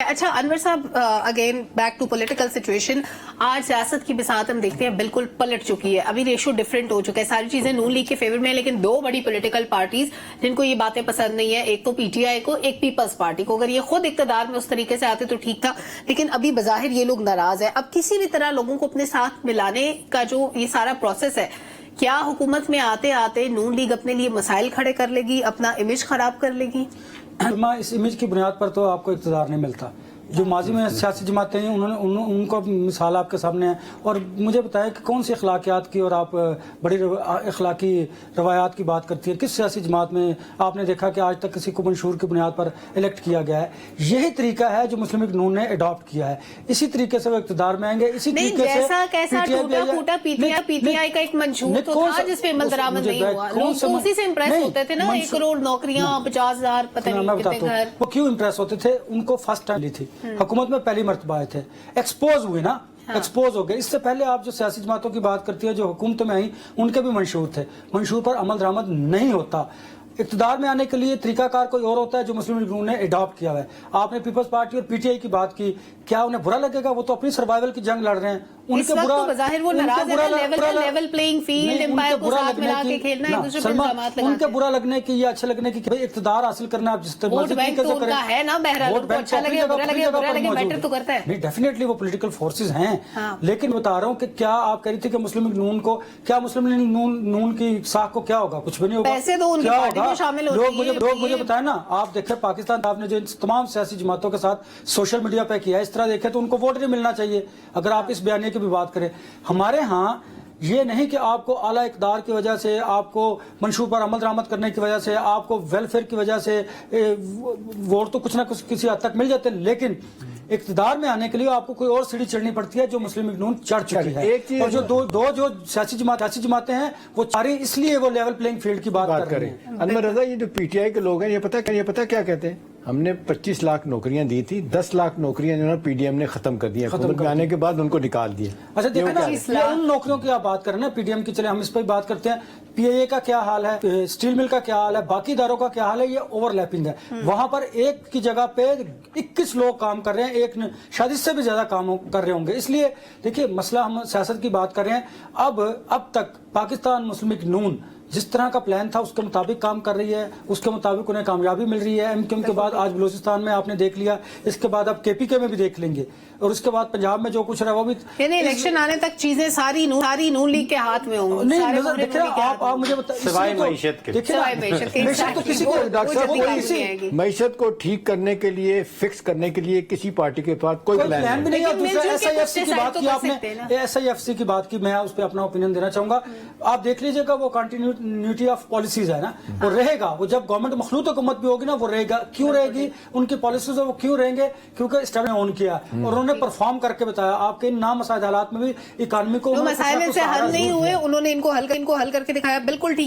اچھا انور صاحب، again back to political situation. آج سیاست کی بساط ہم دیکھتے ہیں بالکل پلٹ چکی ہے. ابھی ریشو ڈفرینٹ ہو چکا ہے. ساری چیزیں نون لیگ کے فیور میں ہیں، لیکن دو بڑی پولیٹیکل پارٹیز جن کو یہ باتیں پسند نہیں ہیں، ایک تو پی ٹی آئی کو، ایک پیپلز پارٹی کو. اگر یہ خود اقتدار میں اس طریقے سے آتے تو ٹھیک تھا، لیکن ابھی بظاہر یہ لوگ ناراض ہیں. اب کسی بھی طرح لوگوں کو اپنے ساتھ ملانے کا جو یہ سارا پروسیس ہے، کیا حکومت میں آتے آتے نون لیگ اپنے لیے مسائل کھڑے کر لے گی، اپنا امیج خراب کر لے گی؟ اس امیج کی بنیاد پر تو آپ کو اقتدار نہیں ملتا. جو ماضی میں سیاسی جماعتیں ہیں ان کو مثال آپ کے سامنے ہے. اور مجھے بتایا کہ کون سی اخلاقیات کی اور آپ بڑی اخلاقی روایات کی بات کرتی ہیں. کس سیاسی جماعت میں آپ نے دیکھا کہ آج تک کسی کو منشور کی بنیاد پر الیکٹ کیا گیا ہے؟ یہی طریقہ ہے جو مسلم لیگ نون نے اڈاپٹ کیا ہے. اسی طریقے سے وہ اقتدار میں آئیں گے. اسی طریقے سے کیسا ٹوٹا پھوٹا پی ٹی آئی کا ایک منشور تو تھا جس پہ عمل درآمد نہیں ہوا. لوگ تو اسی سے امپریس ہوتے تھے نا. 1 کروڑ نوکریاں، 50,000 پتہ نہیں کتنے گھر. وہ کیوں امپریس ہوتے تھے؟ ان کو فرسٹ ٹائم لی تھی حکومت میں، پہلی مرتبہ آئے تھے، ایکسپوز ہوئے نا، ایکسپوز ہو گئے. اس سے پہلے آپ جو سیاسی جماعتوں کی بات کرتی ہے جو حکومت میں آئیں، ان کے بھی منشور تھے. منشور پر عمل درآمد نہیں ہوتا. اقتدار میں آنے کے لیے طریقہ کار کوئی اور ہوتا ہے جو مسلم لیگ نے اڈاپٹ کیا ہوا ہے. آپ نے پیپلز پارٹی اور پی ٹی آئی کی بات کی، کیا انہیں برا لگے گا؟ وہ تو اپنی سروائیول کی جنگ لڑ رہے ہیں. ان کے برا بظاہر وہ ناراض ہے. لیول پلینگ فیلڈ، امپائر کو ساتھ ملا کے کھیلنا، ایک دوسرے پر الزامات لگاتے ہیں. ان کے برا لگنے کی یا اچھا لگنے کی کہ اقتدار حاصل کرنا آپ جس ووٹ بینک تو ان کا ہے نا. بہرحال ان کو اچھا لگے برا لگے میٹر تو کرتا ہے. نہیں، ڈیفینیٹلی وہ پولیٹیکل فورسز ہیں. لیکن بتا رہا ہوں کہ کیا آپ کہہ رہی تھی کہ مسلم لیگ نون کو، کیا مسلم لیگ نون کی ساکھ کو کیا ہوگا؟ کچھ بھی نہیں ہوگا. پیسے تو ان کی پارٹی میں شامل ہوتی ہیں. لوگ مجھے بتائیں نا، آپ دیکھیں پاکستان آپ نے جو تمام سیاسی جماعتوں کے ساتھ سوشل میڈیا پہ کیا ہے، اس طرح دیکھیں تو ان کو ووٹ نہیں ملنا چاہیے. اگر آپ اس بیانیے کی بھی بات کریں، ہمارے ہاں یہ نہیں کہ آپ کو اعلیٰ اقدار کی وجہ سے، آپ کو منشور پر عمل درآمد کرنے کی وجہ سے، آپ کو ویلفیئر کی وجہ سے ووٹ تو کچھ نہ کچھ کسی حد تک مل جاتے ہیں، لیکن اقتدار میں آنے کے لیے آپ کو کوئی اور سیڑھی چڑھنی پڑتی ہے جو مسلم لیگ نون چڑھ چکی ہے. اور جو دو جو سیاسی جماعتیں ہیں وہ چاری اس لیے وہ لیول پلینگ فیلڈ کی بات کر رہے ہیں. انور رضا، یہ جو پی ٹی آئی کے لوگ ہیں، یہ پتہ کیا کہتے ہیں؟ ہم نے 25 لاکھ نوکریاں دی تھی، 10 لاکھ نوکریاں جو ہے پی ڈی ایم نے ختم کر دی. حکومت میں آنے کے بعد ان کو نکال دیا. اچھا دیکھیں نا، ان نوکریوں کی آپ بات کریں نا، پی ڈی ایم کی، چلے ہم اس پہ بات کرتے ہیں. پی اے اے کا کیا حال ہے، اسٹیل مل کا کیا حال ہے، باقی اداروں کا کیا حال ہے؟ یہ اوور لیپنگ ہے. وہاں پر ایک کی جگہ پہ 21 لوگ کام کر رہے ہیں، ایک شاید اس سے بھی زیادہ کام کر رہے ہوں گے. اس لیے دیکھیے مسئلہ، ہم سیاست کی بات کر رہے ہیں. اب تک پاکستان مسلم لیگ نون جس طرح کا پلان تھا اس کے مطابق کام کر رہی ہے، اس کے مطابق انہیں کامیابی مل رہی ہے. ایم کیو ایم کے بعد آج بلوچستان میں آپ نے دیکھ لیا، اس کے بعد اب کے پی کے میں بھی دیکھ لیں گے، اور اس کے بعد پنجاب میں جو کچھ رہا وہ بھی. یعنی الیکشن آنے تک چیزیں ساری نون لیگ کے ہاتھ میں ہوں گی. نہیں دیکھیں آپ مجھے بتائیں، معیشت کو ٹھیک کرنے کے لیے، فکس کرنے کے لیے کسی پارٹی کے پاس کوئی پلان بھی نہیں ہے. ایس آئی ایف سی کی بات کی آپ نے، ایس آئی ایف سی کی بات کی، میں اس پہ اپنا اوپینین دینا چاہوں گا. آپ دیکھ لیجئے گا وہ کنٹینیوٹی آف پالیسیز ہے نا، وہ رہے گا. وہ جب گورنمنٹ مخلوط حکومت بھی ہوگی نا، وہ رہے گا. کیوں رہے گی؟ ان کی پالیسیز وہ کیوں رہیں گے؟ کیونکہ اسٹیبلش آن کیا اور انہوں نے پرفارم کر کے بتایا. آپ کے نامساعد حالات میں بھی اکانومی کو مسائل سے حل نہیں ہوئے، انہوں نے ان کو حل کر کے دکھایا. بالکل ٹھیک ہے.